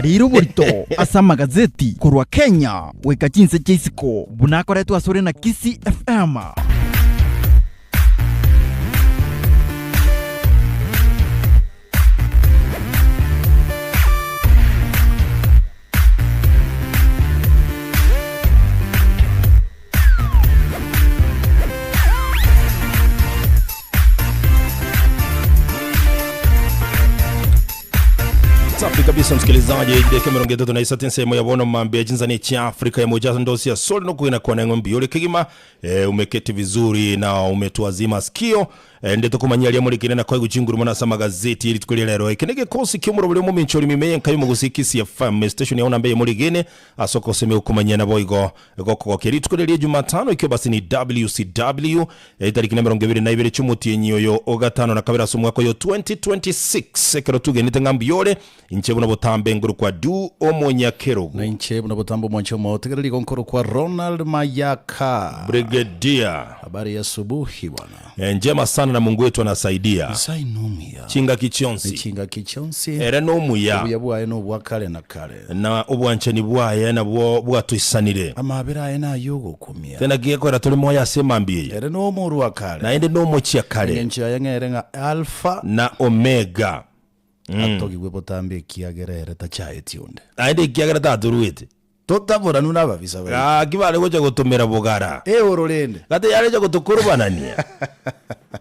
Rero burito asa magazeti kurwa Kenya weka jinse jisiko bunakoretwa sore na KISII FM. Safi kabisa msikilizaji, dakika mirongo itatu na isatu nsemo ya bono mambia jinzani cha Afrika ya moja ndosi ya soli no kuina kwa ngombi yole kigima umeketi vizuri na umetuazima sikio ndeto kumanyali ya mulikine na kwa guchinguru mwana sa magazeti ili tukulia lero ikenege kosi kiumuro bule Mominchori mimeye nkayo mugusi KISII FM station ya unambe ya muligine asoko seme ukumanya na boigo kwa keri tukulia Jumatano ikiwa basi ni WCW itariki nambero ngebiri na ibiri chumuti yenyo yo ogatano na kabira sumu wako yo 2026 kero tuge nitengambi yole inche buna botambe nguru kwa du omonyakero na inche buna botambo mwancho motegereli konkoro kwa Ronald Mayaka Brigadier. Habari ya asubuhi bwana. Njema sana na Mungu wetu anasaidia. Isainumia. Chinga kichonsi. Chinga kichonsi. Era no muya. Obuya bwaye no bwakale na kale. Na obwanche ni bwaye na bwatuisanire. Amabira ena yogo kumia. Tena gieko era tuli moya sema mbiye. Era no muru wakale. Na ende no mochia kale. Ngenchi ayangerenga alpha na omega. Atoki webotambe kiagerere tachaye tionde. Aende kiagera taturuite. Totabura nuna babisa wewe. Kibale gocha gutumira bugara. Orolende. Gate yale cha gutukurubanania.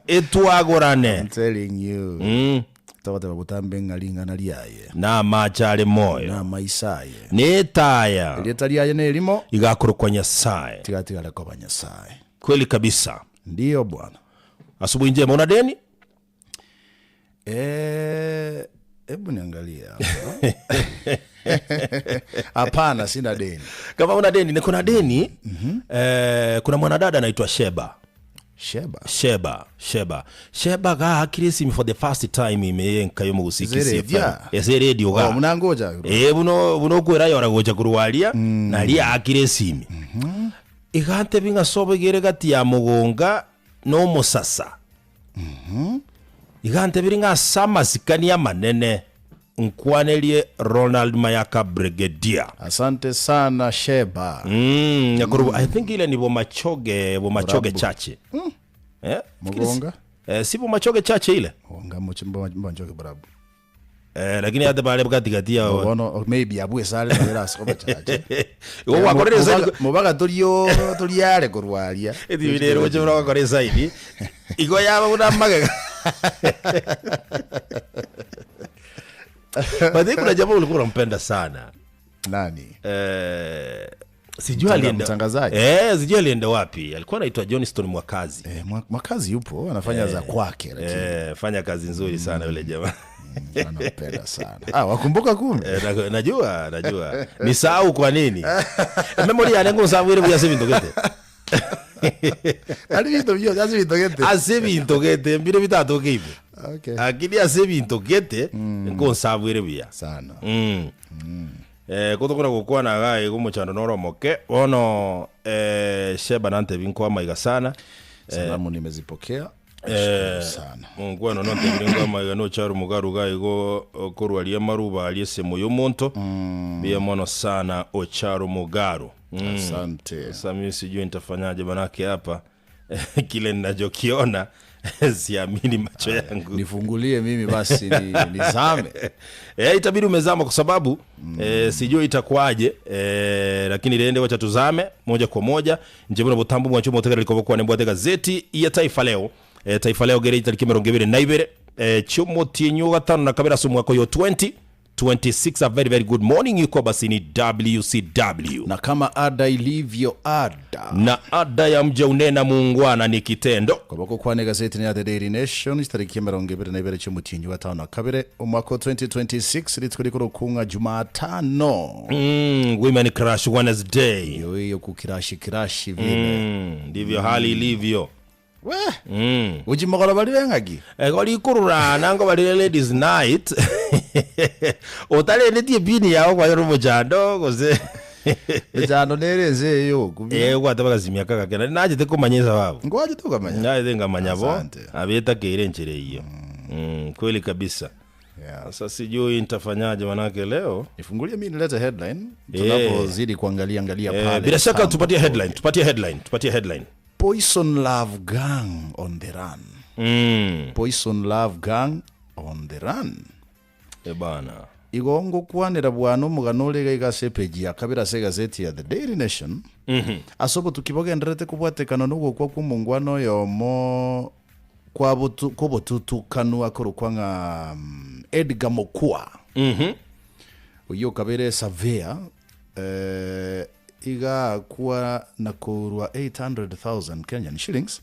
Etwagorane. I'm telling you. Tawate babutambe ngalinga na liaye. Na machale moyo. Na maisaye. Netaya. Letaliaye nelimo igakuru kwa Nyasaye. Tigatigala kwa Nyasaye. Kweli kabisa. Ndio bwana. Asubuhi njema una deni? Hebu niangalia. Hapana, sina deni. Kama una deni, kuna deni. Kuna mwanadada anaitwa Sheba. Sheba ga KISII for the first time imeyenka yo mugusiki KISII. Ese radio ga. Munangoja. Buno kwera yora goja kuruwalia na lia KISII. Igante binga sobe gere gati ya mugonga no musasa. Igante biringa sama sikani ya manene. Nkwanelie Ronald Mayaka Brigadier. Asante sana Sheba. Yakuru, I think ile ni bomachoge chache. Mugonga? Si bomachoge chache ile. Mugonga mbomachoge brabu. Lakini hata bale bukati ya ono maybe abwe sale na soba chache. Wo wakoreza mubaga tuliyale kurwalia. Edi video je bro wakoreza hivi. Iko yaba unamaga. Baadhi kuna jamaa ulikuwa unampenda sana. Nani? Sijui alienda mtangazaji. Sijui alienda wapi. Alikuwa anaitwa Johnston Mwakazi. Mwakazi yupo, anafanya za kwake lakini. Fanya kazi nzuri sana yule jamaa. Anampenda sana. Wakumbuka kumbe? Najua. Nisahau kwa nini? Memory yangu sababu ile buyase bindogete. Asebintogete mbire bitatu kibe. Okay. Akili asebintogete ngo sababu ile buya sana. Kutokuna gukwa na gae gumuchando noromoke ono Sheba nante binko amaiga sana. Salamu nimezipokea. Sana. Mungu ano nante binko amaiga no charu mugaru gae go korwalia maruba aliese moyo monto. Bia mono sana o charu mugaru. Asante. Sasa sijui nitafanyaje manake hapa kile ninachokiona siamini macho yangu. Nifungulie mimi basi nizame. Itabidi umezama kwa sababu sijui itakuaje lakini liende wacha tuzame moja kwa moja. Njebona botambu mwacho motega likobokuwa nembo ya gazeti ya Taifa Leo. Taifa Leo gere itariki mirongo ibiri na ibiri chumo tinyo gatano na kabira sumu wako yo 2026. A very very good morning. Yuko basi ni WCW. Na kama ada ilivyo ada. Na ada ya mja unena muungwana ni kitendo. Kwa bako kwa gazeti ni ya The Daily Nation. Itariki mirongo ibiri na ibiri chumutinyo gatano na kabire umwaka 2026 litukulikoro kunga Jumatano. Women Crash Wednesday. Yo kukirashi vile. Ndivyo hali ilivyo. Ujimogora bali bengagi. Goli kurura nango bali ladies night. Otale neti bini yao kwa yoro mojando goze. Jano nereze yo kubi. Kwa tabaka zimya kaka kena. Naje te kumanyeza wao. Ngoje tu kamanya. Naje te ngamanya bo. Abeta keire nchire hiyo. Kweli kabisa. Yeah. Sasa sijui nitafanyaje manake leo. Nifungulie mimi nilete headline. Tunapozidi kuangalia pale. Bila shaka tupatie headline. Poison Love Gang on the run. Poison Love Gang on the run. Bana. Igongo kwanira bwana umuganore gaigase page ya kabira se gazeti ya The Daily Nation. Asobo tukibogenderete kubwatekana nugo kwa kumungwano yomo kwa botutu kanu akorukwanga Edgar Mokua. Uyo kabere Savea iga kuwa nakurwa 800,000 Kenyan shillings.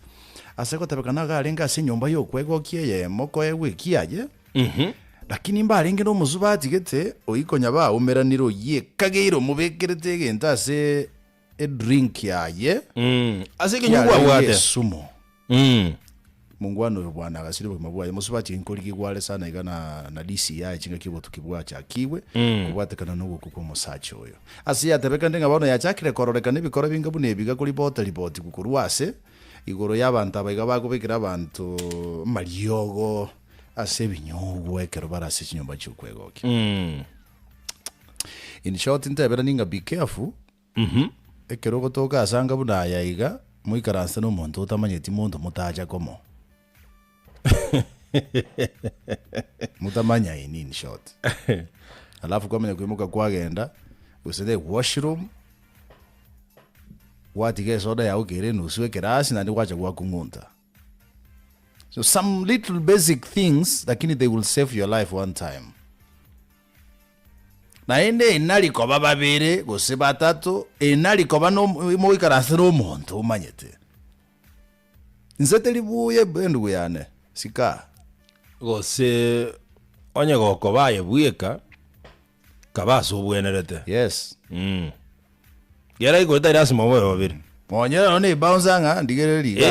Aseko tabekana garenga sinyomba yo kwegokie ye moko yewe kiaje. Lakini mbaringe no muzubati gete oikonya ba umeraniro ye kageiro mubekerete genta se drink yaye. Aseke nyugwa bwate sumo. Mungwano bwana gasiri bwa musubati inkoliki gwale sana igana na DCI chinga kibo tukibwa cha kiwe kubwate kana nugo kuko musacho oyo. Asiya tebeka ndenga bano ya chakire kororeka nibikora binga bune biga kuri report kukurwase igoro y'abantu abaga bagubikira abantu mariogo ase binyogwe kero barase chinyomba cy'ukwegoke. In short intebera ninga be careful. Ekero gotoka asanga buna yayiga muikaranse no muntu utamanyeti muntu mutaja komo. Mutamanya in short. Alafu kwamenya kwimuka kwagenda usede washroom watige soda ya ukere nuswe kerasi na ndikwacha kwa kungunta. So some little basic things lakini they will save your life one time. Na ende inali koba babere gose batatu inali koba no muikaranse no muntu umanyete. Nzete libuye bendu yane sika gose onye goko baye bweka kabaso bwenerete. Yes. Gera iko tayari mwe babiri. Monyera no ne bounce ndigere liga.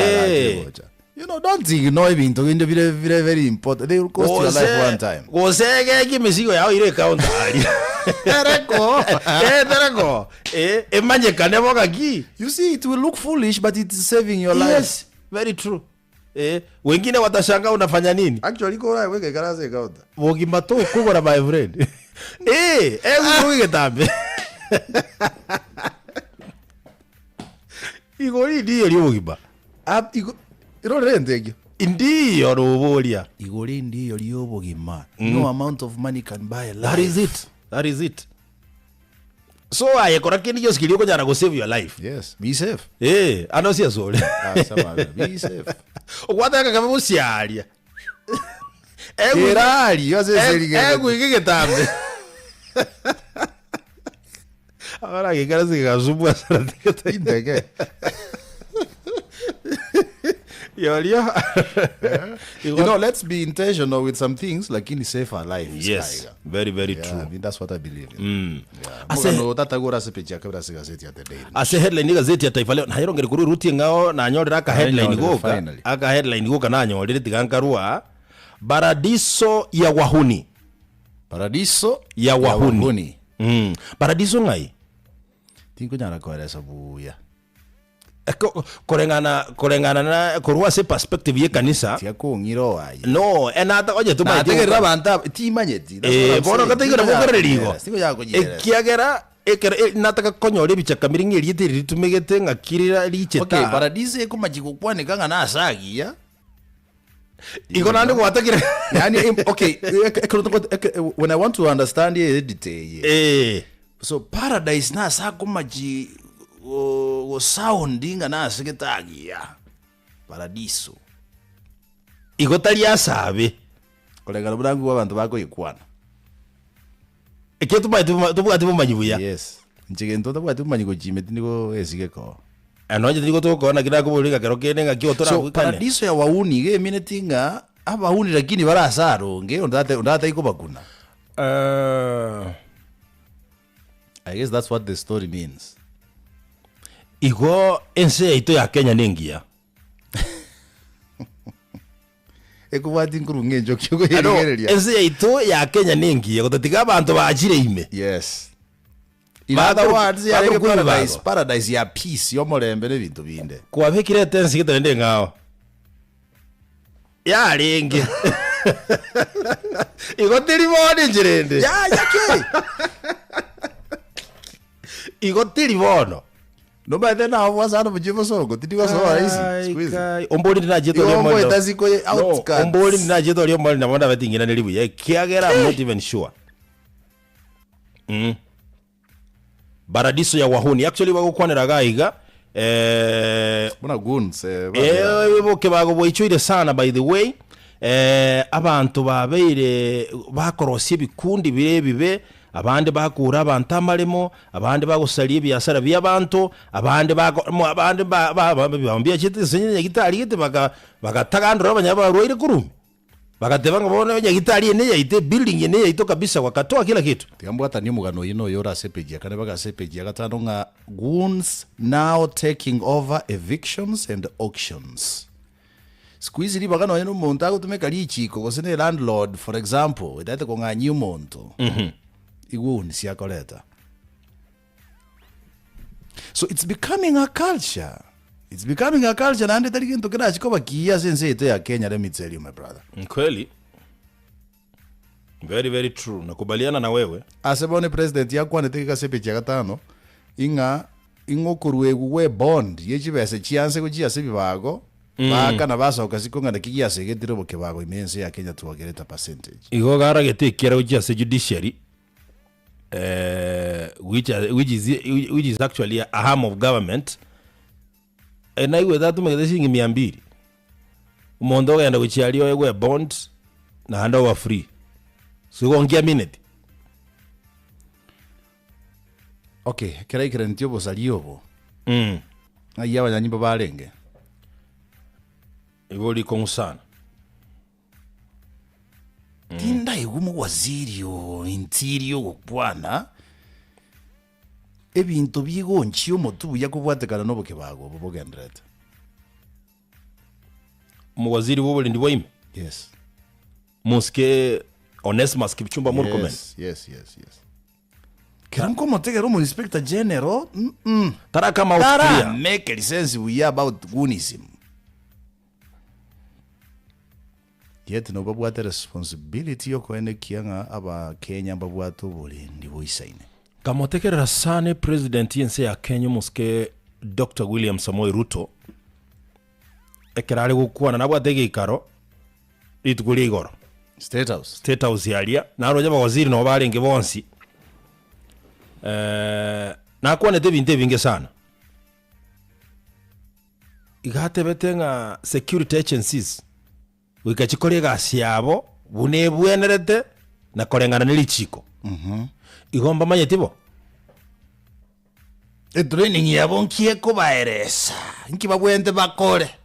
You know, don't ignore bintu into very very important. They will cost your life one time. Gose kimisigo yao ile account ali. Tereko. Emanye kanebo kaki. You see, it will look foolish but it's saving your life. Yes, very true. Wengine watashanga unafanya nini? Actually go right weke garage account. Wogimba to kugora my friend. Wige tambe. Igori ndiyo liyogiba. Irore ndege. Ndiyo robolia. Igori ndiyo liyobogima. No amount of money can buy a life. That is it. So ayekora kini yo skili ko jana go save your life. Yes, be safe. Ano sia sole. Be safe. Okwataka kama musialia. Erali, yo se serige. Gwige tambe. Ahora que cara se gasubwa sana tiketa indege. You know, let's be intentional with some things like in save our life. Yes, very true. I mean, that's what I believe in. Ase no tatagora se pecha kabra se gazeti ya The Daily. Ase headline gazeti ya Taifa Leo na hirongere kuri ruti ngao na nyorera aka headline goka. Aka headline goka na nyorera tigankarua Paradiso ya wahuni. Paradiso ya wahuni. Paradiso ngai. Tinko nyara kwa resa buya. Korengana na korwa se perspective ye kanisa tia ko ngiro ayi no enata oje tu mai tegera banta timanyeti bono kategera bogererigo kiagera nataka konyore bicha kamiringi riete ritumegete ngakirira richeta. Okay, Paradise ko majiko kwane kanga na asagia iko nande kwatakira yani okay when I want to understand the detail so Paradise na sako maji o soundinga na seketagia Paradiso igotari asabe kolega burangu wabantu bako ikwana eketu tubuga manyibuya. Yes, njigento tubuga tumanyiko jimeti niko esigeko anoje tiko tukona kira kubulika kero kene ngakiotora so Paradiso ya wauni ge minetinga abauni lakini barasaro nge ondata iko bakuna I guess that's what the story means. Igo ense ito ya Kenya nengia ekubati nkuru ngenjo kyoko yegereria ense ito ya Kenya nengia gotatiga abantu bajire ime. Yes, in other words ya paradise ya peace yo morembe ne bintu binde kwa bekire tensi kitende ngao ya lenge igotiri bono njirende ya yake igotiri bono no by then I was out of jibo songo titiwa so easy squeeze omboli ndinajeto lyo yombo mwana itaziko outskirts omboli ndinajeto lyo mwana nabona batingina nelibu ya kiagera I'm not even sure baradiso ya wahuni actually bagukwanira gaiga muna guns boke bago boichoire sana by the way abantu babeire bakorosie bikundi birebibe abandi bakura abantu amaremo abandi bagusalie byasara by'abantu abandi bambia chite senye gitari gite bagatagandura abanyabarwaire kurumi bagateba ngo bone gitari ene yaite building ene yaito kabisa wakatoa kila kitu tigambo atani mugano yino yora sepeji kane baga sepeji gatano nga goons now taking over evictions and auctions squeeze liba kana yino muntu agutumeka lichiko gosene landlord for example idate ko nga new muntu iguni siyakoleta. So it's becoming a culture. It's becoming a culture na ande tali kintu kira chikoba kia sense ito ya Kenya, let me tell you my brother. Kweli. Very very true. Nakubaliana na wewe. Asebone president yakwa netika sepe chagatano inga ingokurwe we bond yechibese chianse kuchia sebi bago baka na basa ukasikonga na kigia segetiro boke bago imense ya Kenya tuwagereta percentage. Igo gara getekera kuchia se judiciary which is actually a arm of government. And I with that to make this thing 200 umondo genda kuchialio yegwe bond na hand over free so gongia minute. Okay, kira ntio bo saliobo aya banyanyimba balenge igoli konsana tinda igumu wazirio interior gukwana ebintu bigonchi omotu yakubwatekana noboke bago bobogendreta mu waziri wobole ndi boime. Yes. Muske Onesmus Kipchumba Murkomen. Yes. Kiranko motegero mu inspector general Tara kama Austria make sense we about goonism. Yet no babwata responsibility yoko ene kianga aba Kenya babwato bole ndi boisaine. Kamotekera sane president yense ya Kenya muske Dr. William Samoei Ruto ekerale gukwana nabwatege ikaro ituguli igoro State House yalia naro jaba waziri no balenge bonsi na kwane tebinte binge sana igate betenga security agencies wikachikorega siabo bunebwenerete na korengana nilichiko igomba manyetibo training yabo nkie kubaeresa nkibabwente bakore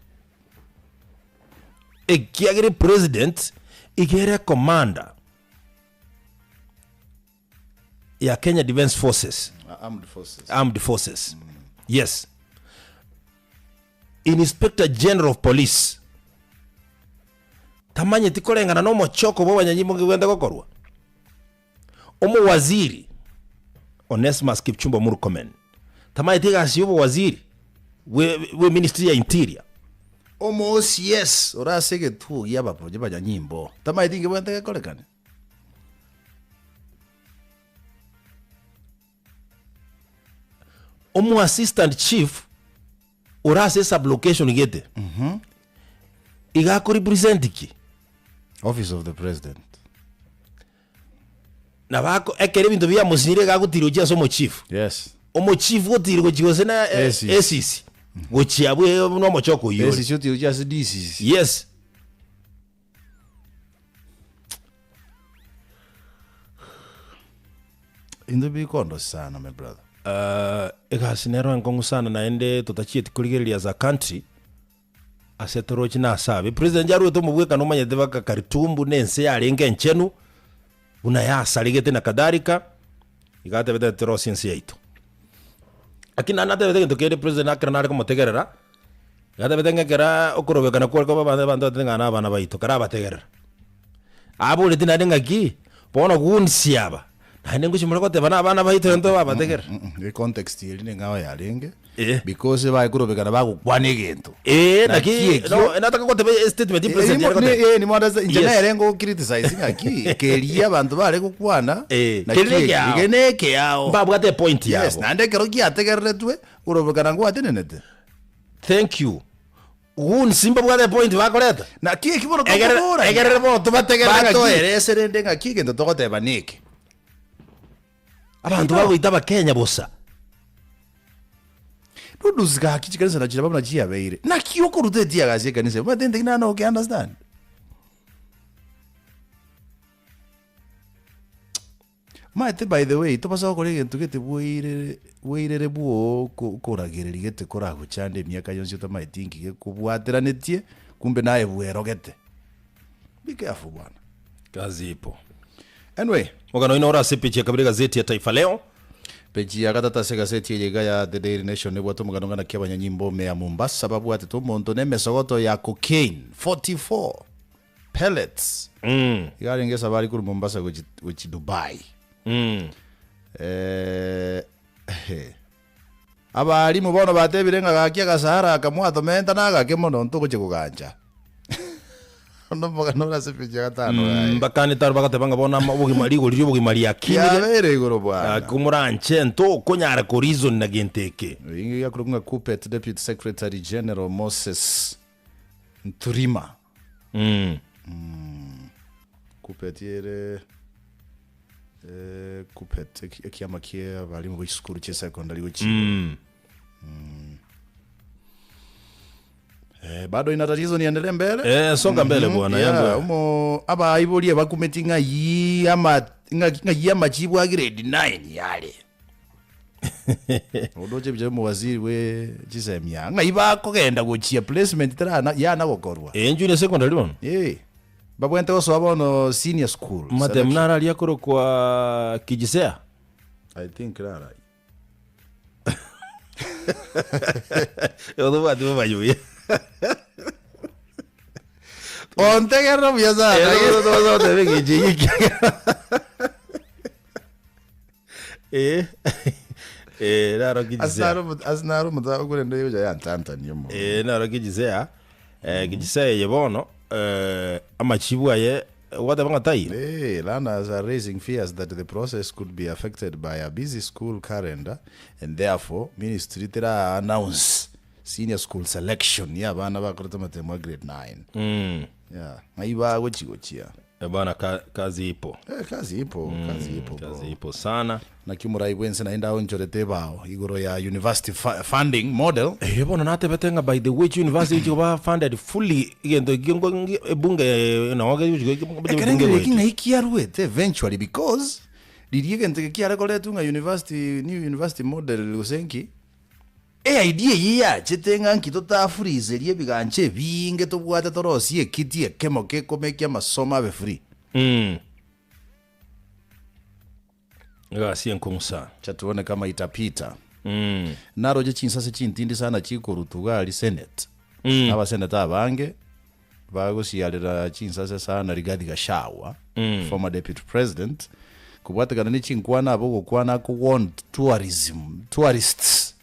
ekiagere president igere commander ya Kenya Defense Forces Armed Forces yes Inspector General of Police tamanye tikorengana no mochoko bo banyanyimo ngwenda gokorwa omo waziri Onesmus Kipchumba Murkomen tamanye tigasi yobo waziri we ministry ya interior omo yes orasege tu yabapo banyanyimbo tamanye tinge bwente korekane omo assistant chief orase sublocation gete igako represent ki office of the president na bako ekere bintu bya musire gagutiro kya somo chief omo chief gutiro gojose na SEC gochiabwe no mochoko yo SEC tiro kya CDC yes indo bikondo sana my brother egasinero nkongu sana naende tutachie tikurigereria za country asetoro china sabe president jaru to mubweka no manyete baka karitumbu nense yarenge nchenu una ya saligete na kadarika igate bete tero sense yaito akina nate bete to president akranare ko motegerera igate bete ngera okurobeka na kwa banda tenga bana baito kara bategerera abo le tinade ngaki bona gunsiaba Hane ngushimura kote bana bahitire ndo babategera. The context yeli nengawa yarenge. Because bakurobekana bagukwana egintu. No nataka kote statement president yakote. Ni mwandaza injena yarengo criticizing aki keria abantu bare gukwana na kigeneke yao. Babwate point yao. Yes, nande kero kiategeretwe urobekana ngo atenenete. Thank you. Simba bwate point bakoreta. Na kie kibono kokora. Egerere bo tubategera ngaki. Bato ereserende ngaki gento tokote banike. Abantu bagwita Kenya bosa. Ruduzga kichikanisa na chirabana chia beire. Na kiyoko ruteti agasie kanise. Matende kinana okay understand. Mate by the way, topasa ko rege tukete buire buo koragereri gete korago chande miaka yonse to maitingi ge kubwatiranetie kumbe naye buerogete. Be careful bwana. Kazi ipo. Anyway, Mogano ina ora sepechi ya kabiri gazeti ya Taifa Leo. Pechi ya gatata se gazeti ya ya The Daily Nation nebo to mogano ngana kia nyimbo me ya Mombasa sababu ati to monto ne mesogoto ya cocaine 44 pellets. Yari ngesa bari kuri Mombasa which Dubai. Abari mubono batebirenga gakia gasahara akamwato menta naga kemono ntoko chikuganja. No mogano na sepechi ya gatano. Bakani tar bakate banga bona bogi mari go ryo bogi mari akini. Ya bere goro bwana. Kumuranche nto konyara ko reason na genteke. Ingi ya kurunga Kupet Deputy Secretary General Moses Nturima. Kupet yere Kupet ekiyama kie bali mu school che secondary wichi. Bado ina tatizo niendelee mbele? Songa mbele bwana yangu. Umo aba ibolie bakumetinga yi ama nga chibu a grade 9 yale. Odoje bije mu waziri we chisemya. Nga iba kogenda gochia placement tara yana gokorwa. Junior secondary one. Babwente oso abono senior school. Mate mnara aliyakoro kwa KISII. I think rara. Yodo batu bayuye. Ponte que robia sana. No te ve que llegue. Naro KISII. Asnaro mutaka kurendo yoja ya ntanta nyomo. Naro KISII. KISII yebono amachibu aye whatever tai. Learners are raising fears that the process could be affected by a busy school calendar and therefore ministry tira announce senior school selection ya bana bakoreta matemo grade 9. Maiba gochia. Bana kazi ipo. Kazi ipo sana. Na kimurai wense naenda onjorete bao igoro ya university funding model. Bona nate betenga by the which university go funded fully igendo ebunge na wage bunge ikiarwete eventually because dirigente kiara koletunga new university model usenki idea yiya chitenga nkito ta freeze rie biganche binge to bwata torosie kitie kemo ke komekia masoma be free. Gasi enkumsa chatuone kama itapita. Naro je chinsase chintindi sana chiko rutugali senate. Aba senate abange bagosialira chinsase sana Rigathi Gachagua, former deputy president, kubwata kana ni chinkwana abo gukwana ku want tourists.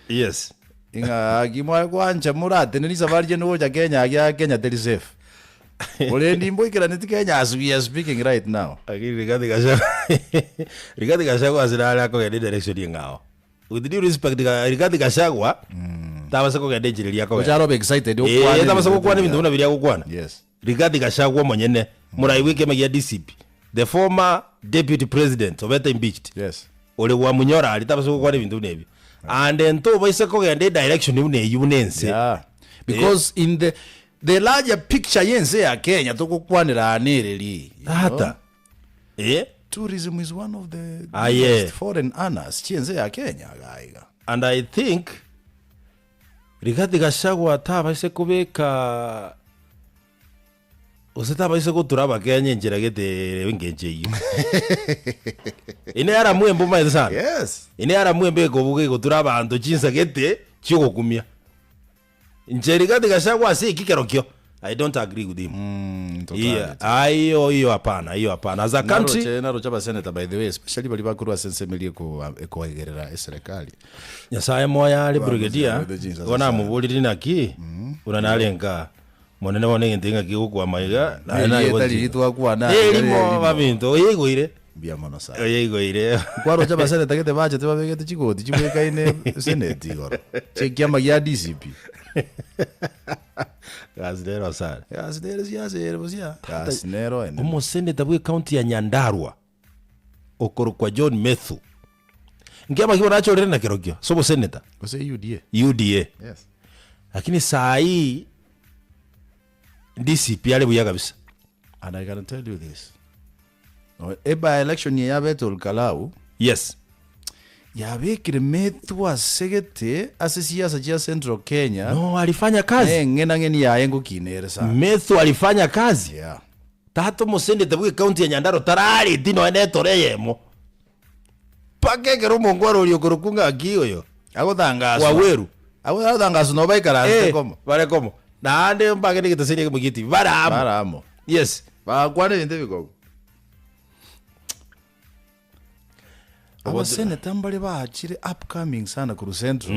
Yes. Inga gimwa kwanja murate ni sabarije no ja Kenya very safe. Ole ndimbo ikira neti Kenya as we are speaking right now. Rigathi Gachagua azira ko ya direction yengao. With due respect Rigathi Gachagua tabasa ko ya direction yako. Ojaro be excited okwana. Tabasa ko kwana bintu bya gukwana. Yes. Rigathi Gachagua monyene muraiwike magia DCP. The former deputy president obeta impeached. Yes. Ole wa munyora ali tabasa ko kwana bintu nebi. And then to baisa ko ya direction yunense. Yeah. Because in the larger picture yense ya Kenya tokukwanira anereri. Hata. Tourism is one of the foreign earners chenze ya Kenya gaiga. And I think Rigathi Gachagua tabaise kubeka usetabaise kuturaba Kenya njira gete wengenje iyo. Ine ara mwembo mai sana. Yes. Ine ara mwembe ko buge kuturaba ando chinsa gete chiko kumia. Njeri Rigathi Gachagua si kikerokyo. I don't agree with him. Yeah, hiyo hapana, as a country naro chapa senator by the way, especially bali bakuru sensemeli ko egerera serikali. Nyasaye moya ali brigadier wana mubuliri naki unanalenga monene wone ntinga kigukwa maiga na yetalitwa kwa na elimo babinto yigwire bia mono sa yigwire kwaro chapa senator kete baje te babegete chigoti chibweka ine senate goro chekiama ya DCP Gazdero sana. Gazdero ene. Umuseneta bwe county ya Nyandarua. Okoro kwa John Methu. Ngema kiwa nacho rena kirogyo. Sobo seneta. Ose UDA. UDA. Yes. Lakini saa hii DCP ale buya kabisa. And I can tell you this. No, eba election ya Betul Kalau. Yes. Yabekire Methu asegete asisiasa cha Central Kenya. No, alifanya kazi. Ngena ngeni ya engo kinere sana. Methu alifanya kazi. Yeah. Tato museneta bwe county ya Nyandarua tarari dino ene toreyemo. Pakekero mongwaro lyokorokunga akiyo. Agotangazo. Waweru. Agotangazo no baikara komo. Bare komo. Na ande mbagene kitasini kumugiti. Baramo. Yes. Ba kwane nde biko. Abaseneta mbali baachire upcoming sana ku Central.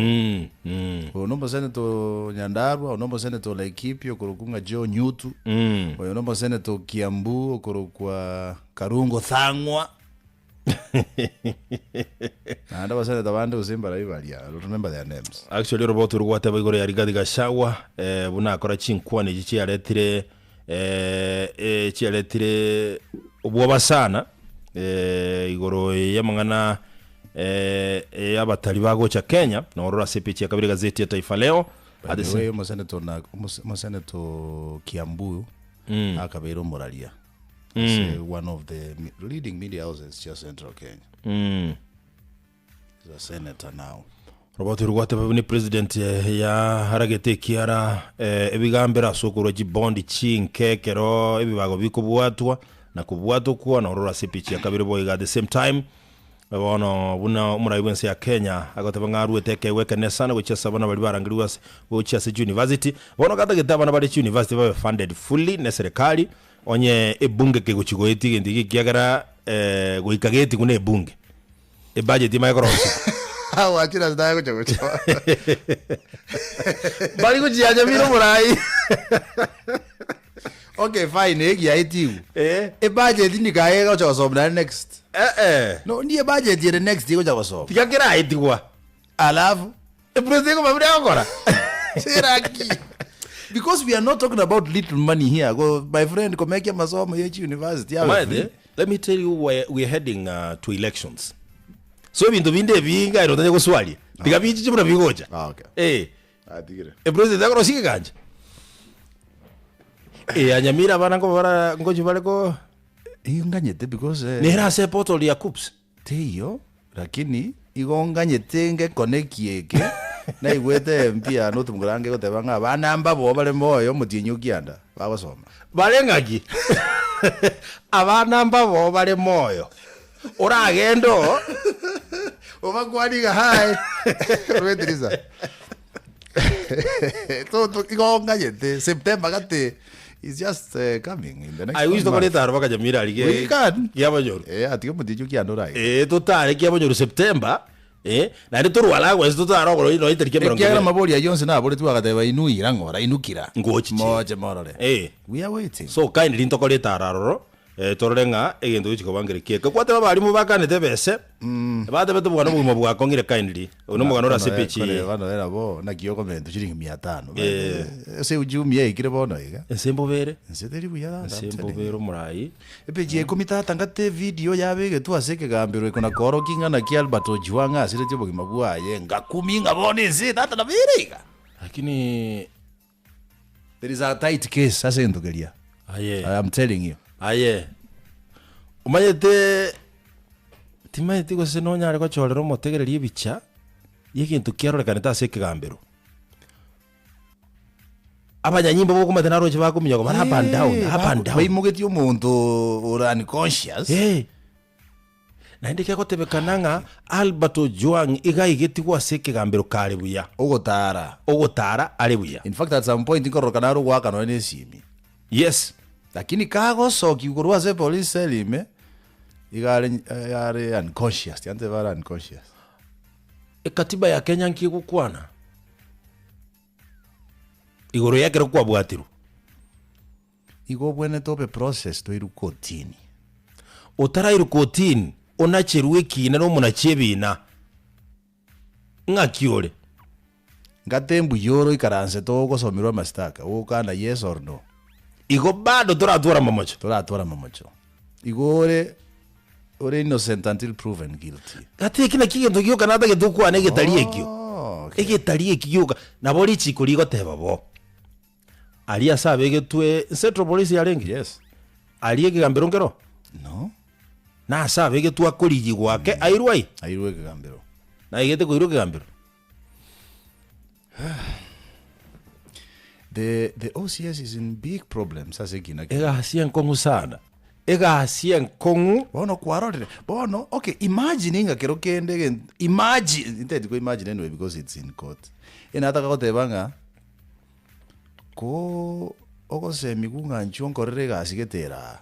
Onombo senator Nyandarua, onombo senator Laikipia kurukunga Joe Nyutu. Onombo senator Kiambu okurukwa Karungo Thangwa. And I said the band was in Barivalia. I don't remember their names. Actually, Roboto Ruwata Bagore Rigadi Gashawa, Bunakora Chinkwane, Chialetire, Chialetire Ubwabasana, Igoro Yamangana, Abatalibago cha Kenya, na Aurora Sepichi ya Kabiri Gazeti ya Taifa Leo. By the way, Moseneto Kiambu, Akabeiro Moralia. One of the leading media houses in Central Kenya. He's a senator now. Roboto Rwata ni president ya haragete kiara ebigambera sokoro jibondi chinkekero ebibago bikubwatwa na kubwatwa kwa na Aurora Sepichi ya Kabiri boy at the same time bono buna umurayibwense ya Kenya agotabanga rueteke wekane sana gochesa bana bali barangiriwa gochesa university bono katageta bana bali university babe funded fully na serikali onye ebunge ke gochigoeti ngi kiagara goikageti kuna ebunge budget microsoft Wachira zidaya kuchagocha bali kuchiaja miro murai. Okay, fine, egi ya itigu budget ni kaega kuchagosobna next no ndiye budget ya next yego kuchagosob tikakira itigwa alafu president ko mabudi akora siraki. Because we are not talking about little money here. Go, my friend, go make your masomo at university. Let me tell you where we're heading to elections. So bintu binde binga irotaje ko swali. Diga bichi chimura bigoja. Okay. Adigire. President akoro sike kanje. Anyamira bana ngo bara ngoji bale ko inganyete because nera se portal ya cups. Teyo lakini igonganyete nge konekieke. Na igwete mpia no tumurange gotebanga banamba bo bale moyo mutinyu kianda babasoma balengaki abanamba bo bale moyo uragendo obakwaniga hai rwediriza to igonganyete September gate is just coming in the next. I wish to call baka jamira lige we can yabanyoru atiko mutinyu kianda rai totale kiyabanyoru September na ndi turwala kwa sto taro ko no iterike merongo ya maboli ya Johnson na boli twagateba inuira ngora inukira ngochi moje morore we are waiting so kind ntokole tararoro torenga egendo chiko bangere kieka kwateba bali mu bakanete bese bade beto bwana mu bwa kongire kindly uno mugano ra sepechi bana era bo na kiyo komento chiringi 500 se ujumie ikire bona iga sembo bere nseteri buya sembo bere murai epeje komita tangate video yabe tu aseke gambiro kuna koro kinga na ki Albert Ojwanga asire tibo kimabua ye ngakumi ngabone nzi tata na bere iga lakini there is a tight case ase ndogeria I am telling you umayete timayete ko se nonya ari ko chorero motegereri ebicha yekintu kiarore ta seke gambiro abanyanyimbo bo kumate naroje bakumya ko up and down baimugeti umuntu ura unconscious na ndike gotebekananga Albert Ojwang igaigetigwa seke gambero kare buya ogotara ari buya. In fact at some point inkorokana ru gwaka no ne simi. Yes, Lakini kago soki kurwa se police selime igare unconscious, yante vara unconscious. Katiba ya Kenya nkigukwana igoro yake rokwa bwatiru Igo bwene tope process to iru kotini. Otara iru kotini onacherwe kina no munachebina ngakiore Ngatembu yoro ikaranse to gosomirwa mastaka ukana yes or no. igo bado toratora mamocho Igore ore innocent until proven guilty. ati kina kigendo gyoka nata getukwa ne getarie kyo Okay. egetarie kyoka na boli chikuri goteba bo ali asabe getwe central police yarengi Yes. ali egambero ngero No. na asabe getwa koligi gwake airwai Airuwe kagambero. na igete ko iruke gambero. The OCS is in big problems as egina. Ega hasien kongu sana. Ega hasien kongu. Bono kwarore. Bono okay, imagine inga kero kende imagine instead go imagine anyway because it's in court. Inataka gotebanga ko ogose migunga nchonkorere gasigetera.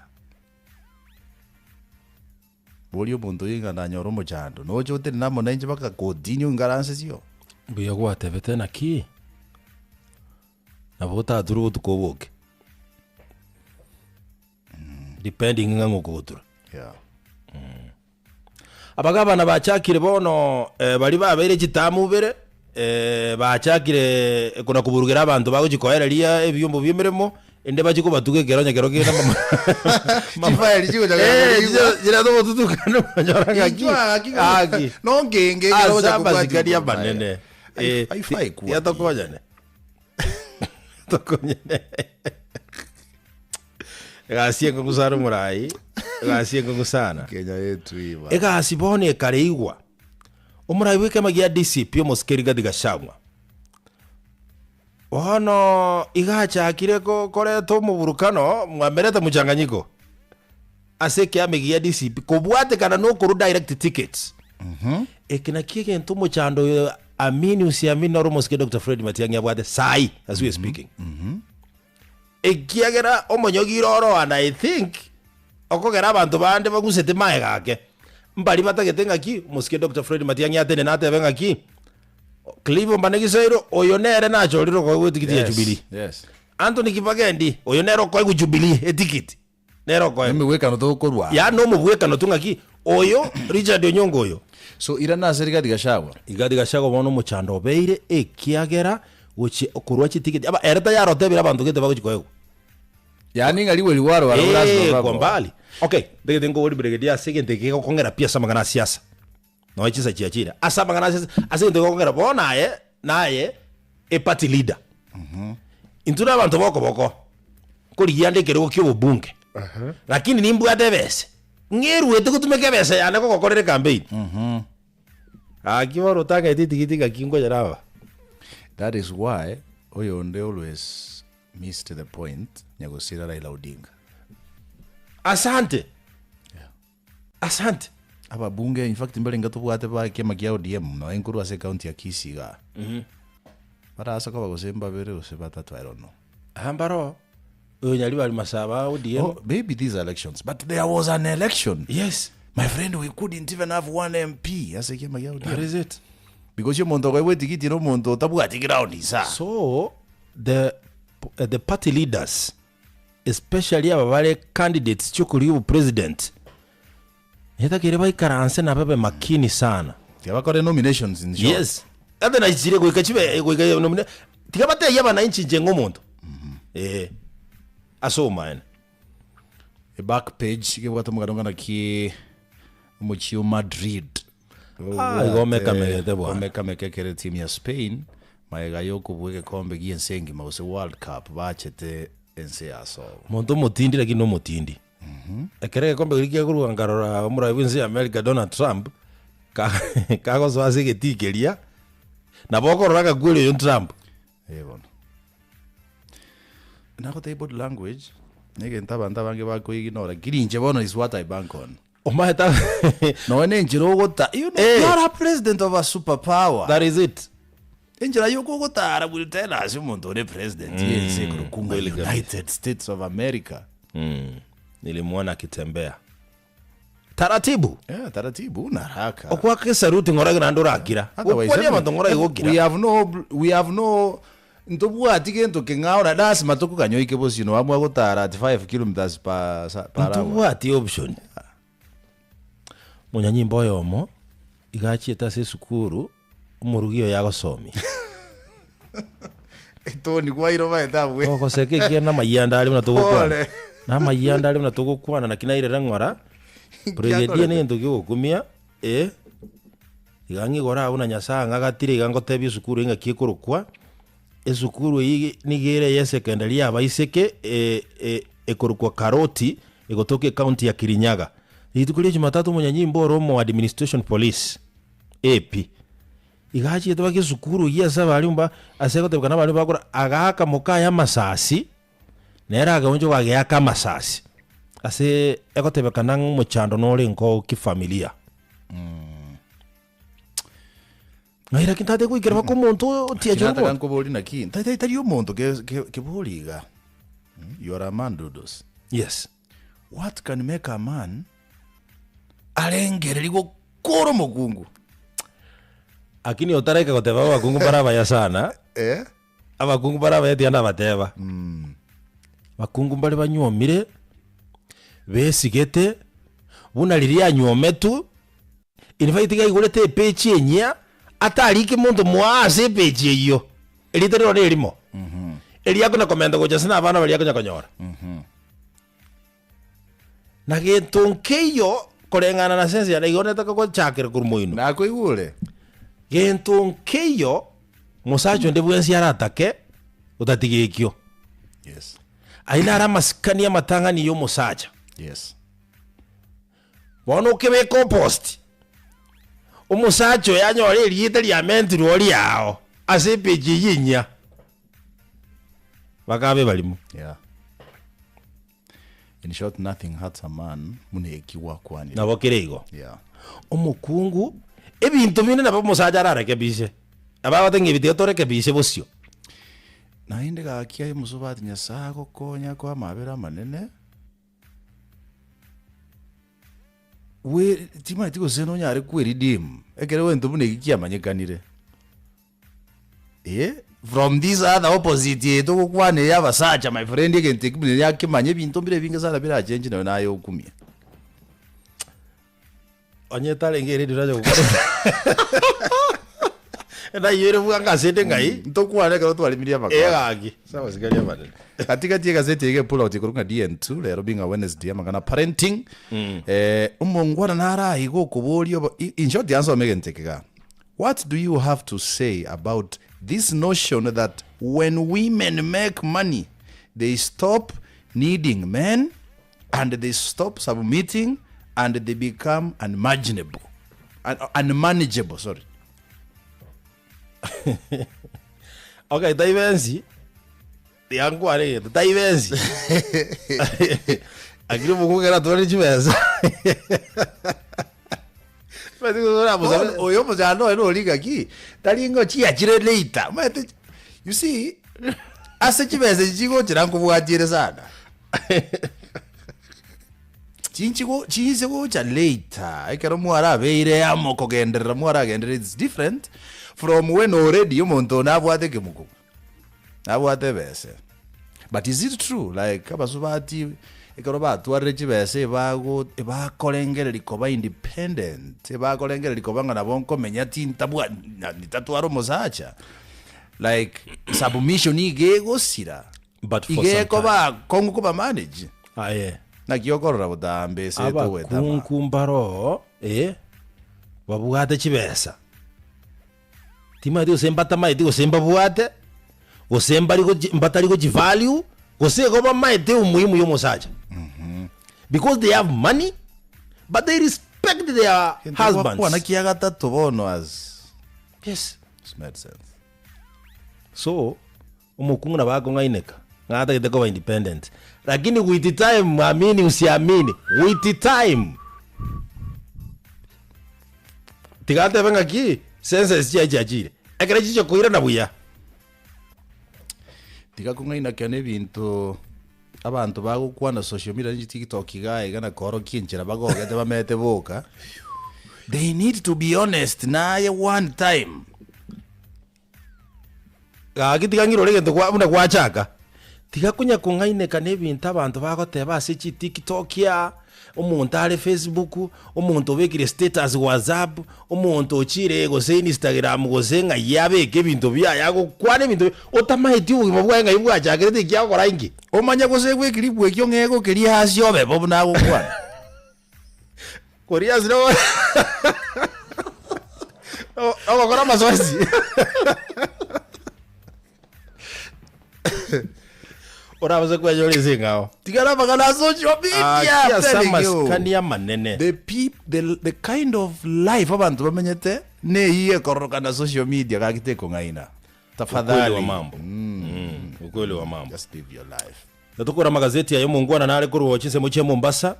Bolio bunto inga na nyoromo chando. No chote namo na inje baka kodinyo ngaranse sio. Buya gwatebete na ki. Na bota duru tukoboke. Depending ngango kutura. Yeah. Abagabana bachakire bono bali babere kitamu bere bachakire kuna kuburugira abantu bagukikohereria ebyombo byemeremo ende bachiko batuge geronya gero genda mama. Chifaeli chiko chakagera. Jira to tutukana manyora ngaki. No ngenge gero chakugwa zikaria banene. Ai ku. Ya tokonya ne. Tokonyene. Egasiye ngusara murai. Egasiye ngusana. Kenya yetu iba. Egasibone kareigwa. Omurai weke magia DCP omoskeriga digashamwa. Ono igacha kireko koreto muburukano mwamereta muchanganyiko. Aseke amegia DCP kobwate kana no kuru direct tickets. Ekina kige ntumo chando amini usiamini na romoske Dr. Fred Matiang'i abwate sai as we are speaking. Ekiagera omonyogiroro and I think okogera abantu bande bagusete mae gake mbali batagete ngaki muske Dr. Fred Matiang'i atene nate bengaki Clivo Mbanegiseiro oyo nere na choriro kwa wetikiti ya Jubilee. Yes. Anthony Kibagendi oyo nero kwa Jubilee etikiti nero kwa Mimi weka no tokorwa. ya no mubweka no tungaki oyo Richard Onyongo oyo. So irana serika digashagwa. Igadi gashagwa bono muchando beire ekiagera uchi okurwa chitikiti aba ereta yaro tebira abantu gete bagukikoyo. Yani ngaliwe liwaro wala kwa mbali. Okay, dege tengo wori brigadier segente ke kongera pia sama kana siasa. No ichisa chiachira. Asama kana siasa asente kongera bona naye party leader. Intuna abantu boko. Kuri yande kero kyo bunge. Lakini nimbu atebese. Ngeru ete kutumeke bese yana ko kokorere campaign. Akiwa rotaka etitikiti kakingo jarawa. That is why Oyonde always missed the point nyagosira Raila Odinga. Asante. Yeah. Asante. Aba bunge in fact mbele ngatubwate ba kema kya ODM no enkuru ase county ya KISII ga. Para asa ko bagosemba bere osebata I don't know. Hambaro. Onyali bali masaba ODM. Oh, maybe these elections, but there was an election. Yes. My friend, we couldn't even have one MP. Ase kema kya ODM. What is it? Because you monto kwa wetikiti no monto tabwati ground isa. So the party leaders, especially abale candidates chokuri president, yeta kireba ikaranse na bebe makini sana. Tiabakore nominations in short. Yes. Ate na ichire ko ikachibe ko nominate. Tikabate yaba na inchi jengo muntu. Asoma ene. A back page ke bwata mugadonga na ki muchio Madrid. Igomeka megete bwana. Omeka mekekere team ya Spain. Maega yoko bweke kombe giensengi mause World Cup bachete ense aso. Muntu mutindi lakini no mutindi. Ekere kombe girikia kuru ngarora omura winzi America Donald Trump kago so asige tikeria na boko raka gule yon Trump. Bon. Nako body language nige ntaba nge bako ignore girinje bono is what I bank on. Omata. No ene njiro gota. You know, you are a president of a superpower. That is it. Njira yoko gota arabu tena asimuntu ne president yense kurukunga United States of America. Nilimwona akitembea. Taratibu. Yeah, taratibu una haraka. Okwa kesaruti ngora grando rakira. Okwa manto ngora igokira. We have no ntobu atike nto kengao na das matoko kanyo ikebo no amwa gotara at 5 kilometers per hour. Ntobu ati option. Munyanyimbo yomo igachi etase sukuru umurugio yagosomi. Eto ni kwa iro baetawe. Oko seke kiana mayanda ali natogokwana. Na mayanda ali natogokwana na kinaire rangora. Pregedia ni ndo gyokumia igangi gora una nyasa ngagatire igangotebi sukuru inga kikurukwa esukuru iyi nigere ya secondary aba iseke ekurukwa Karoti igotoke county ya Kirinyaga itukulie Jumatatu munyanyimbo romo administration police AP igachi etobake sukuru iya saba alimba aseko tebukana bali bakora agaka mukaya masasi nera agaonjo gageka masasi ase ekotebekana muchando nole nko kifamilia ngaira kintate kuikira ko muntu tia jongo kinata kanko boli na kin tari umuntu ke boliga you are a man dudos. Yes, what can make a man alengere ligo koro mugungu akini otareka koteba bakungu baraba ya sana abakungu baraba yati anda bateba bakungu bali banyomire besigete buna liria nyometu invite igurete page enya atarike muntu mwase page iyo elitero lelimo eliako na komenda goja sana abana bali yakonya konyora na gentonkeyo korengana na sense ya igoneta ko chakere kurumuino na ko igure gentonkeyo musacho ndebwensi aratake utatigekyo. Yes, aina ara maskani ya matangani yo musacha. Yes. Bono kebe compost. Umusacho yanyore liyita lya mentri oli yao. Ase peji yinya. Bakabe balimu. Yeah. In short, nothing hurts a man munekiwa kwani. Na bokerego. Yeah. Omukungu ebintu bine nabo musacha arareke bise. Ababatengi bityo toreke bise bosyo. Na inde gakia musubati nyasako konya kwa mabera manene. We tima tiko zeno nyare kweridim ekere wento bune kikia manyekanire from this other opposite to kwane yaba sacha my friend egente kibune yakimanye bintu mbire binga sala bira change na nayo kumia onyeta lengere diraje gukora na yere buanga sete ngai ntokwane karo twalimiria makwa egagi sawa sigalia bana katika tie gazeti ige pull out ikurunga DN2 lero binga Wednesday amagana parenting umongwana nara igo kubolio in short answer megentekega. What do you have to say about this notion that when women make money they stop needing men and they stop submitting and they become unmanageable, sorry. Okay, Daivensi. Yangu are Daivensi. Agri buku kera tuari chibesa. Pati kura musa oyo musa no eno liga ki. Talingo chi achire later. You see, ase chibesa chigo chirangu buatire sana. Chinchigo cha later. Ekero muara beire amoko gendera muara gendera. It's different from when already umuntu nabwate kemuko. Nabwate bese. But is it true? Like abasubati ekero batware chibese bago bakolengere likoba independent. Bakolengere likoba ngana bonko menya tintabwa nitatwaro mosacha. Like submission igego sira. But for some time. Kongo kuba manage. Aye. Na kiyokorora butambe se to weta. Kunkumbaro babugate chibesa. Tima dio sembata mai dio semba buate. Go semba liko mbatali go value. Go se go ba mai te umuhimu yo mosaja. Because they have money but they respect their husbands. Wana kiagata to bono as. Yes. It made sense. So umukungu na bako ngaineka. Ngata kiteko ba independent. Lakini with the time amini usiamini. With the time tigate benga ki senses chachire ekere chicho kuira na buya tiga kungaina kyane bintu abantu bagukwana social media ni TikTok igae gana koro kinchira bagogete bamete boka. They need to be honest naye one time. Gagitiga ngiro legento kwa una gwachaka tiga kunya kungaine kane bintu abantu bagoteba ase chi TikTok ya umuntu ari Facebook umuntu obekire status WhatsApp umuntu ochire gose Instagram gose nga yabeke bintu bya yago kwane bintu otamaiti ubimo bwa ibwa chakire tikya kora ingi omanya gose gwekiri bwekyo ngego kiri hasi obe bobu nago kwana Korea zero kora mazoezi ora baze kwa yori zingao tigara bagala social media kia sama skania manene the kind of life abantu bamenyete ne iye koroka na social media kakite kungaina tafadhali wa mambo ukweli wa mambo just live your life natukura magazeti ya mungwana nare kuru wachinse muche Mombasa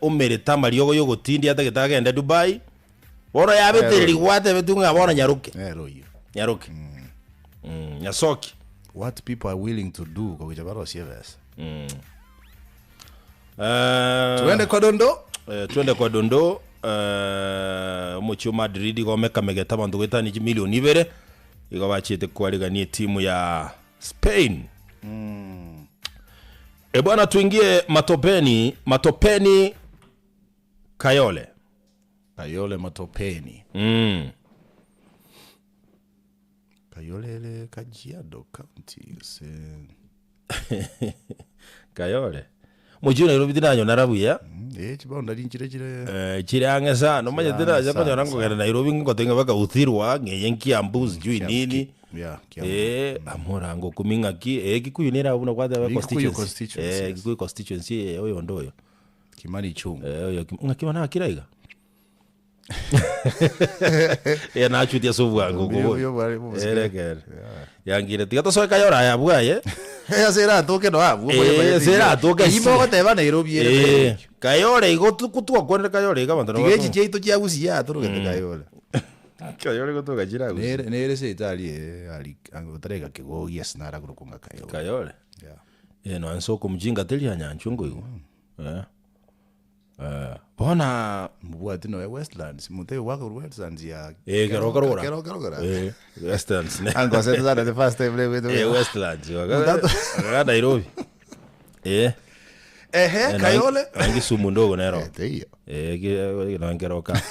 umere tamali yogo gutindi atagetaga enda Dubai bora yabeteri gwate betunga bona nyaruke nyaruke nyasoki what people are willing to do kwa kujabaro CVS. Tuende kwa dondo mucho Madrid go meka megeta bantu gwetani milioni 2 igo bachite kwaligania timu ya Spain. Bwana tuingie matopeni Kayole matopeni Kayole le Kajiado County se Kayole mujuna Nairobi dinanyo narabuya chibonda linchire chirange sana manya dira kwa nyango gara Nairobi ngotenga baka uthirwa ngeyenki ambuzi jui nini amora ngo kuminga ki kikuyu nera abuna kwa the constituency kikuyu constituency oyo ndoyo Kimani chungu oyo ngakimana kiraiga na chutia sovuga ngo yangire tigato soe Kayora ya bwaye sera toke no abu sera toke imo goteba Nairobi Kayore igotukutwa kwenda Kayore kabantana tigechi cheito kya gusia turugete Kayore gotuka jira gusia nere se itali ali angotrega kigogia snara kurukunga Kayore no ansoko mjinga teli anyanchungo igo bona mbwati no Westlands mute wako Westlands ya kerokora Westlands ne ango seta the first time with Westlands waga Nairobi Kayole angi sumu ndogo nero ngeroka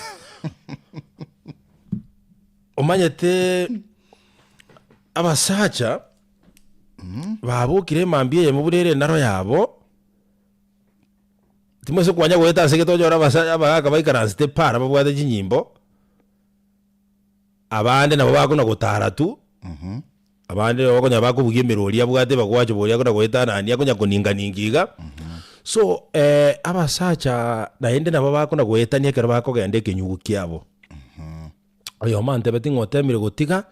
omanyete abasacha babukire mambie mu burere naro yabo timose kwanya gweta seke tojora basacha bagaka baikaranste para babwate chinyimbo abande nabo bakona gutara tu abande bakonya bakubugie mirori abwate bagwacho boria kona gweta nani akonya kuninga ningiga so abasacha naende nabo bakona gwetania kero bakogende kinyugu kiabo oyo mante betingotemire gutiga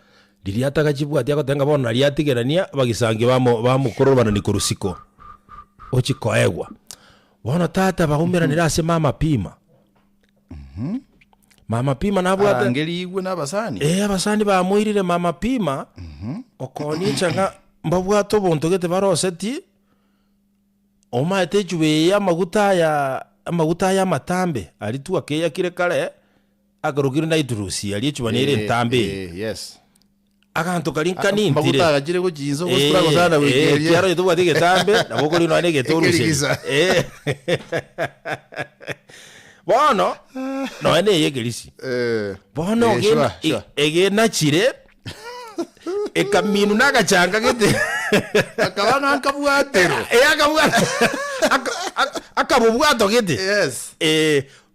liriataga chibwati akotenga bona liatigerania bagisangi bamukoro bana ni kurusiko ochikoegwa bona tata bahumira nirase mama pima mama pima nabwate angeli igwe nabasani abasani bamuirire mama pima okonicha nga mbabwato bonto gete baroseti omaete juwe ya maguta ya matambe alitu akeya kire kale agarukire na idrusi aliyechubanire ntambe yes akantu kalinkani ntire maguta agire ko jinzo ko struggle sana wekeria yaro yetu bwate getambe naboko lino anege torusi bono no ene yegelisi bono ege nachire ekaminu nakachanga gete akabanga akabwatero akabubwato gete yes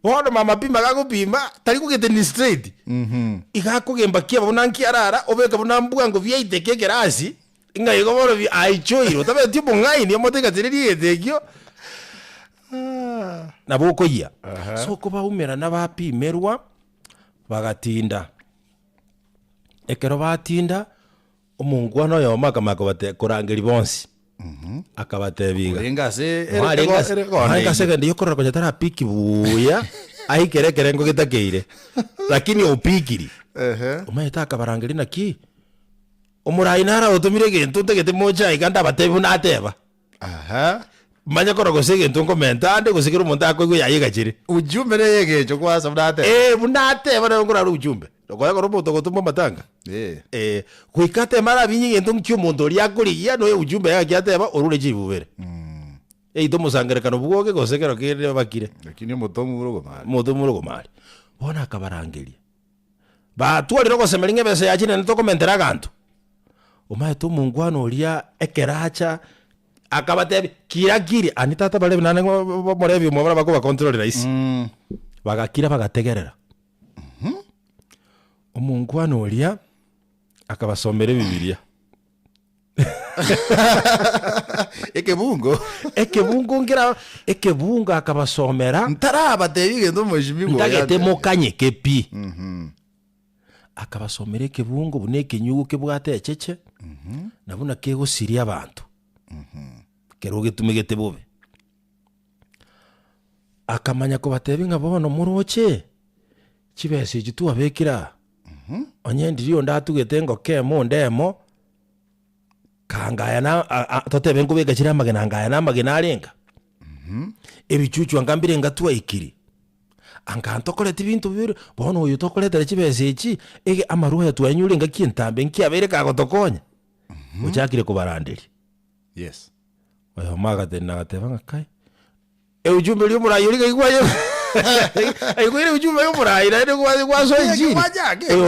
bono mama pima gagupima tari kugete ni straight igakugemba kia bona nkiarara obeka bona mbwango vyaite kegerasi inga igoboro vi aichoiro tabe tipo ngai ni moteka tiriri etekio na boko ya so ko baumera na bapimerwa bagatinda ekero batinda omungwana yo makamako bate kurangeri bonsi akabatebiga engase engase ndi yokora ko jatara piki buya ai kere ngo gitakeire lakini opikiri ehe kabarangeri naki umurai nara utumire gintu tegete moja iganda batebu na ateba aha manya korogo segintu ngomenta ande gusigira umuntu akwe yayiga kiri ujumbe neyegecho kwa sabdate bunate bana ngora ujumbe Lokoya koro muto gotumba matanga. Kuikate mara binyi ngento nkyo mundo ria kuri ya no ujumbe ya kyateba orure jibubere. Ito musangerekano bugoke gosekero kire bakire. Lakini muto murugo mali. Muto murugo mali. Bona akabarangeria. Ba tualiro gosemeringe bese yachine nto komentera gantu. Omaye to mungwano ria ekeracha akabatebi kirakiri anitata bale nane morebi mwabara bako ba control rais. Bagakira bagategerera. Omungwano olia akabasomere Biblia. Ekebungo ngira ekebungo akabasomera ntaraba tebige ndo mujimigo ndagete mokanye kepi. Akabasomera ekebungo buneke nyugo kebwate cheche. Nabuna kego siria abantu. Kero gitumigete bobe. Akamanya ko batebinga bono muroche. Chibese jitu abekira. Onyendirio ndatugete ngo kemo ndemo kangaya na totebe ngubega chira magena ngaya na magena arenga ebichuchu angambire ngatwa ikiri ankantokolete ibintu bibiri bono uyu tokolete chibese echi ege amaruha twanyure ngakintambe nkiabere kagotokonya uchakire kubarandiri. Yes. Oyo magate nagateba ngakai ujumbe lyo murayuri gigwayo ayigwire ujumbe yo murayira ende kwaso injiri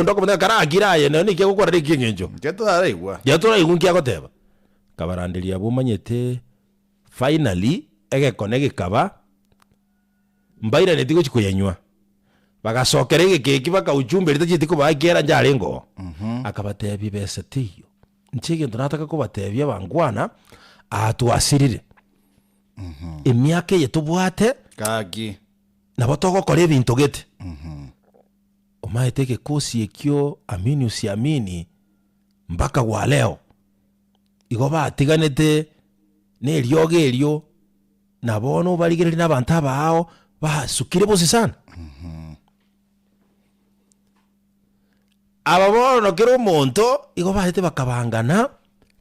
ndoko mutaka karakiraye none kye gukora rikingenjo yatora igunki agoteba kabarandiria bumanyete finally egekone kaba mbaira netigo chikoyanywa bagasokera igekeki baka ujumbe ritagiti kubagera njarengo akabatebi bese tiyo nchige ndonataka kubatebya bangwana atuasirire emyaka yetubwate kagi nabo togokora ebintu gete omaete kosi ekyo amini usiamini mpaka wa leo igo batiganete neryoge eryo nabono barigereri n'abantu abao basukire bose sana ababono kero omonto igo bahete bakabangana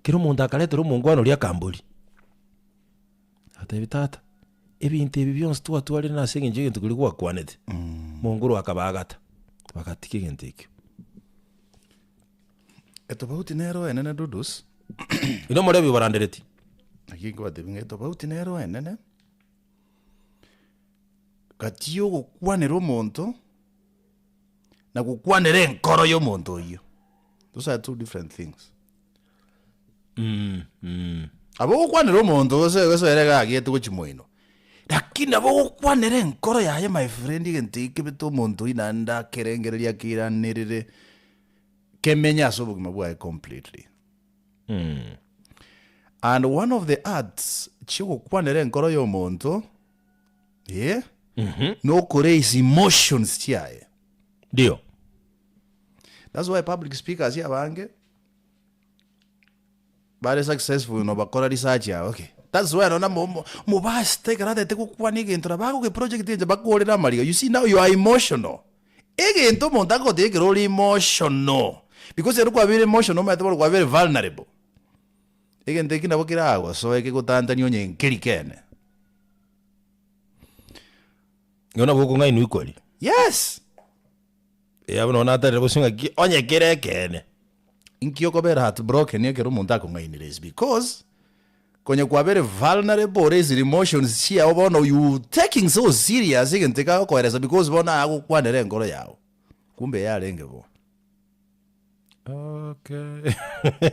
kero omonto akaletera omongwano ria kamburi ata bitata ebintu ebi byonse twatwari nase nje ntu kuri kwakwanete monguru akabagata bakatike gentekyo etobauti nero enene dudus ino morebi barandereti akingo batebinga etobauti nero enene katiyo gukwanera omonto na gukwanera enkoro y'omonto oyo. Those are two different things. Abo gukwanera omonto gose erega agete gochimoino. Lakini abo gukwanera enkoro yaye my friend igentike bito omonto inanda kerengereria kiranirire kemenya sobugima bwaye completely. And one of the arts chigukwanera enkoro y'omonto no kuraise emotions chiaye. Dio. That's why public speakers here bange very successful no bakora research ya. Okay. That's why no mo bas take rather te kukwani gento bago ke project nje bakorera mariga. You see now you are emotional. Egento montago de role emotional. Because you are very emotional, no matter what, very vulnerable. Egente kina bokira agwa so eke gutanta nyonye nkirikene. Yona boko ngai nuikwali. Yes. Ya bano nata rebo singa onye kerekene. Inkioko bera heartbroken yekero montako ngai ni res because konye kwa very vulnerable raise emotions chia obono you taking so serious igenteka ko eresa because bona akukwanere ngoro yawo. Kumbe yarenge bo. Okay.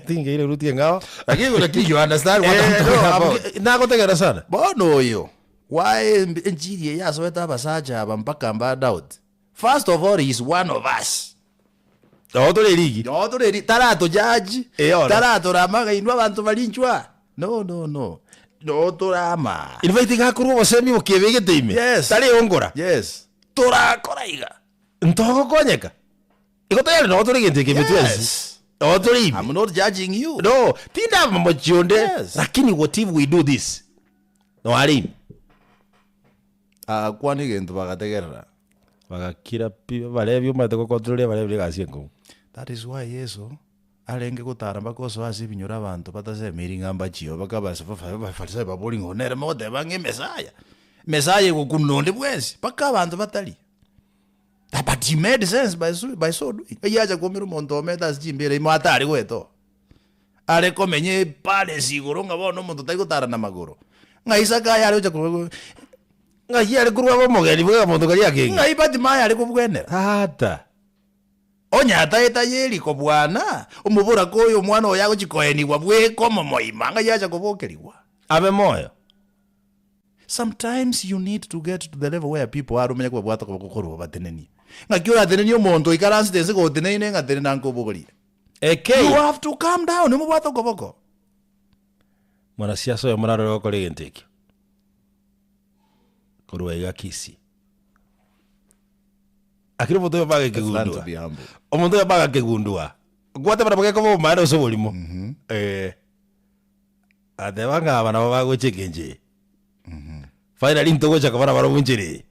Tinga ile ruti ngao. Lakini you understand what I'm talking about. Nako tegera sana. Bono yo. Why enjiri ya so eta basaja abampaka mbada out. First of all, he is one of us. Otore ligi. Otore ligi. Tarato judge. Tarato ramaga inwa bantu balinchwa. No. No torama. Inviting hakuru wasemi okebege time. Yes. Tali ongora. Yes. Tora koraiga. Ntoko konyeka. Ikotaya no otore gente ke betwezi. Otore. I'm not judging you. No. Tinda mmochonde. Yes. Lakini what if we do this? No alim. Kwani gento bagategerera. bagakira balebi umate ko control balebi gasiengo. That is why Yesu alenge gutara bakoso asibinyura abantu batasemira ingamba chiyo bakabasa bafarisa baboli ngonera mode bange Messiah gukunonde bwezi paka abantu batali. But he made sense by so doing. Yaja komira umuntu ometa simbere imatari gweto. Ale komenye pale siguro ngabona umuntu tayigutara na maguru. Ngaisaka yari uja ko ngayari kurwa bomogeri bwa muntu kali yake. Ngaipati maya ari kubwenera. Hata Onyata etayeri ko bwana umubura koyo mwana oyago chikoeni wa bwe komo moima ngayaja kubokeriwa. abe moyo. Sometimes you need to get to the level where people are umenya kubwata ko gukoro bateneni. Ngakiora ateneni omuntu ikaransi dense ko teneni ngatenena nkobogori. You have to calm down umubwata ko boko. Mwanasiasa yo muraro ko legenteki. Kurwa iga KISII. Akiri moto yabaga kigundua. Omuntu yabaga kigundua. Gwate bara bageko bo mara so bolimo. Adebanga abana bago chekenje. Finally ntogo cha kabara baro munjiri.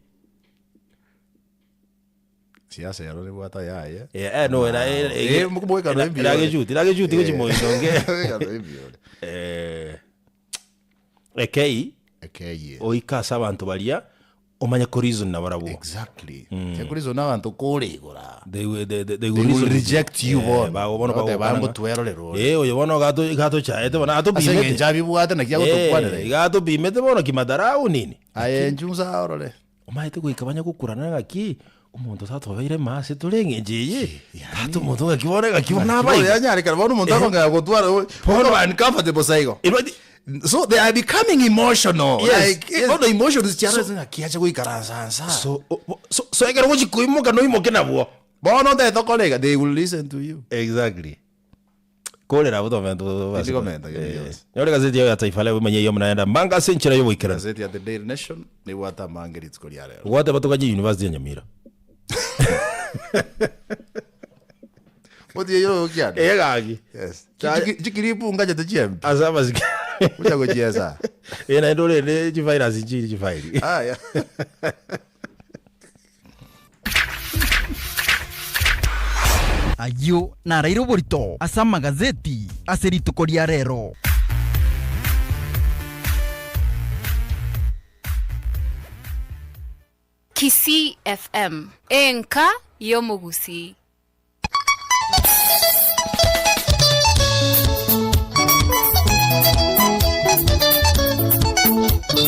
Siasa yaro ni bwata ya. No era mukubweka no mbio. Lage juti ko chimo ndonge. KISII. Oikasa abantu balia omanya reason na barabu. Exactly. Reason na abantu koregora. They will reject you one. Ba bono ba bango tuero le ro. Oyo bono gato cha ete bono ato bimete. Ase njabi bwata na kiago to kwanere. Gato bimete bono kimadarau nini. Aye njunza orole. Omaite kuikabanya kukurana ngaki umuntu tatobeire mase tulengeje. Tato umuntu ngakibona abaye. Yanyari karbono umuntu abanga gutwara. Pono uncomfortable saigo. So they are becoming emotional. Yes. All the emotions chara kiacha kuikaranza. So egera wochi kuimuka no imoke nabo. Bono de to colega, they will listen to you. Exactly. Kolera butomento basi. Yes. Yore gazeti ya Taifa Leo mwenye yo mnaenda manga senchira yo wikira. Gazeti ya The Daily Nation ni wata mangeri tskolia leo. Wata batokaje University ya Nyamira. Odi yo kiana. Egagi. Yes. Jikiripu ngaje tjiem. Azaba ziki. Ucha gojieza. Ena ndole ne chifaira zinjiri chifairi. Ya. Ayo narairo borito asa magazeti aserito koria rero. KISII FM enka yomugusi.